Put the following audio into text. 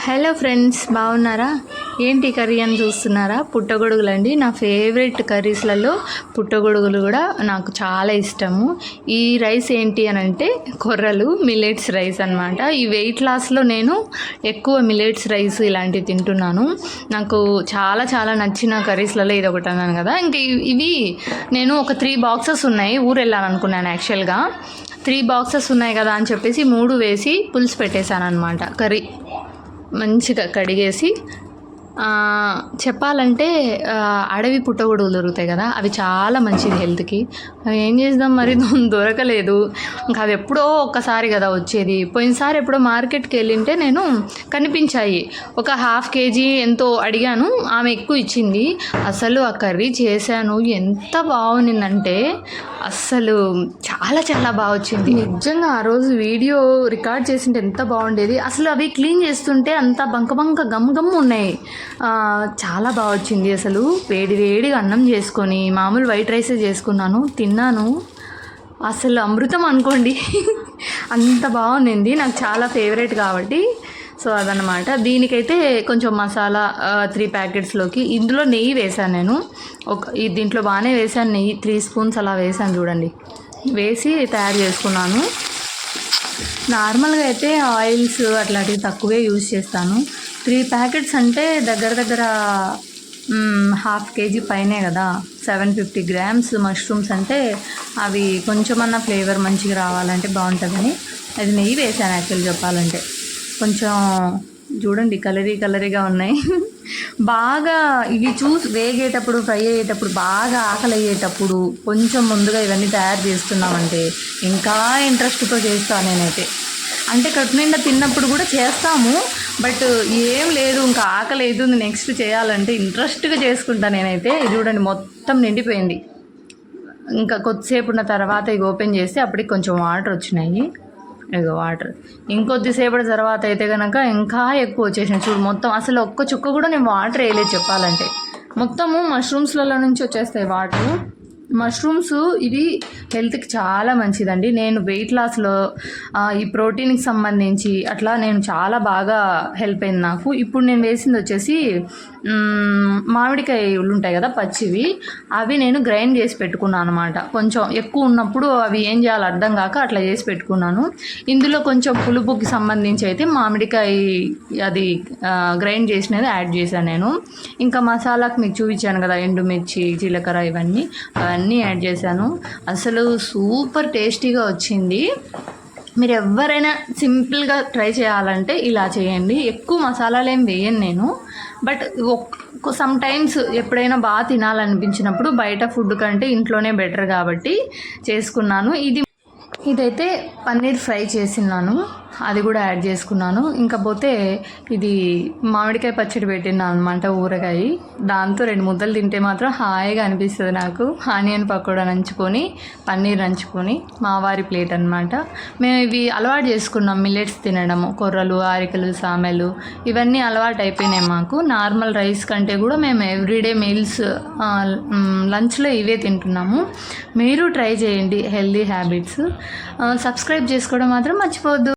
Hello friends, బాగున్నారా? ఏంటి curry అని చూస్తున్నారా? పుట్టగొడుగులు అండి. నా ఫేవరెట్ కర్రీస్లలో పుట్టగొడుగులు కూడా నాకు చాలా ఇష్టము. ఈ రైస్ ఏంటి అని అంటే కొర్రలు, మిల్లెట్స్ రైస్ అనమాట. ఈ వెయిట్ లాస్లో నేను ఎక్కువ మిల్లెట్స్ రైస్ ఇలాంటివి తింటున్నాను. నాకు చాలా చాలా నచ్చిన కర్రీస్లలో ఇది ఒకటి అన్నాను కదా. ఇంకా ఇవి నేను ఒక 3 బాక్సెస్ ఉన్నాయి. ఊరు వెళ్ళాను అనుకున్నాను యాక్చువల్గా. 3 బాక్సెస్ ఉన్నాయి కదా అని చెప్పేసి 3 వేసి పులుసు పెట్టేశాను అనమాట. కర్రీ మంచిగా కడిగేసి చెప్పాలంటే అడవి పుట్టగొడుగులు దొరుకుతాయి కదా, అవి చాలా మంచిది హెల్త్కి. అవి ఏం చేద్దాం మరి దొరకలేదు. ఇంకా అవి ఎప్పుడో ఒక్కసారి కదా వచ్చేది. పోయినసారి ఎప్పుడో మార్కెట్కి వెళ్ళింటే నేను కనిపించాయి. ఒక 1/2 kg ఎంతో అడిగాను, ఆమె ఎక్కువ ఇచ్చింది. అసలు ఆ కర్రీ చేశాను, ఎంత బాగుండిందంటే అస్సలు చాలా చాలా బాగా వచ్చింది. నిజంగా ఆ రోజు వీడియో రికార్డ్ చేసింటే ఎంత బాగుండేది. అసలు అవి క్లీన్ చేస్తుంటే అంత బంక గమ్ ఉన్నాయి. చాలా బాగా వచ్చింది. అసలు వేడిగా అన్నం చేసుకొని మామూలు వైట్ రైసే చేసుకున్నాను, తిన్నాను. అసలు అమృతం అనుకోండి, అంత బాగుంది. నాకు చాలా ఫేవరెట్ కాబట్టి సో అదనమాట. దీనికైతే కొంచెం మసాలా 3 ప్యాకెట్స్లోకి ఇందులో నెయ్యి వేసాను నేను. దీంట్లో బాగానే వేసాను నెయ్యి, 3 స్పూన్స్ అలా వేసాను చూడండి. వేసి తయారు చేసుకున్నాను. నార్మల్గా అయితే ఆయిల్స్ అట్లాంటివి తక్కువే యూజ్ చేస్తాను. 3 ప్యాకెట్స్ అంటే దగ్గర 1/2 kg పైనే కదా. 750 grams మష్రూమ్స్ అంటే అవి కొంచెమన్నా ఫ్లేవర్ మంచిగా రావాలంటే బాగుంటుందని అది నెయ్యి వేసాను. యాక్చువల్ చెప్పాలంటే కొంచెం చూడండి కలరీగా ఉన్నాయి. బాగా ఇవి వేగేటప్పుడు, ఫ్రై అయ్యేటప్పుడు, బాగా ఆకలి అయ్యేటప్పుడు కొంచెం ముందుగా ఇవన్నీ తయారు చేస్తున్నామంటే ఇంకా ఇంట్రెస్ట్తో చేస్తాను నేనైతే. అంటే కడుపు నిండా తిన్నప్పుడు కూడా చేస్తాము, బట్ ఏం లేదు ఇంకా ఆకలి అవుతుంది నెక్స్ట్ చేయాలంటే ఇంట్రెస్ట్గా చేసుకుంటాను నేనైతే. ఇది చూడండి మొత్తం నిండిపోయింది. ఇంకా కొద్దిసేపు ఉన్న తర్వాత ఇవి ఓపెన్ చేస్తే అప్పటికి కొంచెం వాటర్ వచ్చినాయి. ఇక వాటర్ ఇంకొద్దిసేపటి తర్వాత అయితే కనుక ఇంకా ఎక్కువ వచ్చేసినాయి. చూడు మొత్తం అసలు ఒక్క చుక్క కూడా నేను వాటర్ వేయలేదు చెప్పాలంటే. మొత్తము మష్రూమ్స్లలో నుంచి వచ్చేస్తాయి వాటరు. మష్రూమ్స్ ఇవి హెల్త్కి చాలా మంచిదండి. నేను వెయిట్ లాస్లో ఈ ప్రోటీన్కి సంబంధించి అట్లా నేను చాలా బాగా హెల్ప్ అయింది నాకు. ఇప్పుడు నేను వేసింది వచ్చేసి మామిడికాయలు ఉంటాయి కదా పచ్చివి, అవి నేను గ్రైండ్ చేసి పెట్టుకున్నాను అనమాట. కొంచెం ఎక్కువ ఉన్నప్పుడు అవి ఏం చేయాలో అర్థం కాక అట్లా చేసి పెట్టుకున్నాను. ఇందులో కొంచెం పులుపుకి సంబంధించి అయితే మామిడికాయ అది గ్రైండ్ చేసినది యాడ్ చేశాను నేను. ఇంకా మసాలాకు మీకు చూపించాను కదా, ఎండుమిర్చి, జీలకర్ర అవన్నీ యాడ్ చేశాను. అసలు సూపర్ టేస్టీగా వచ్చింది. మీరు ఎవరైనా సింపుల్గా ట్రై చేయాలంటే ఇలా చేయండి. ఎక్కువ మసాలాలు ఏం వేయను నేను, బట్ సమ్ టైమ్స్ ఎప్పుడైనా బాగా తినాలనిపించినప్పుడు బయట ఫుడ్ కంటే ఇంట్లోనే బెటర్ కాబట్టి చేసుకున్నాను. ఇదైతే పన్నీర్ ఫ్రై చేసినాను, అది కూడా యాడ్ చేసుకున్నాను. ఇంకా పోతే ఇది మామిడికాయ పచ్చడి పెట్టినాను అనమాట, ఊరగాయ. దాంతో 2 ముద్దలు తింటే మాత్రం హాయిగా అనిపిస్తుంది నాకు. ఆనియన్ పకోడా నంచుకొని, పన్నీర్ నంచుకొని, మా వారి ప్లేట్ అనమాట. మేము ఇవి అలవాటు చేసుకున్నాం, మిల్లెట్స్ తినడము, కొర్రలు, ఆరికలు, సామెలు ఇవన్నీ అలవాటు అయిపోయినాయి మాకు. నార్మల్ రైస్ కంటే కూడా మేము ఎవ్రీడే మీల్స్ లంచ్లో ఇవే తింటున్నాము. మీరు ట్రై చేయండి హెల్దీ హ్యాబిట్స్. సబ్స్క్రైబ్ చేసుకోవడం మాత్రం మర్చిపోవద్దు.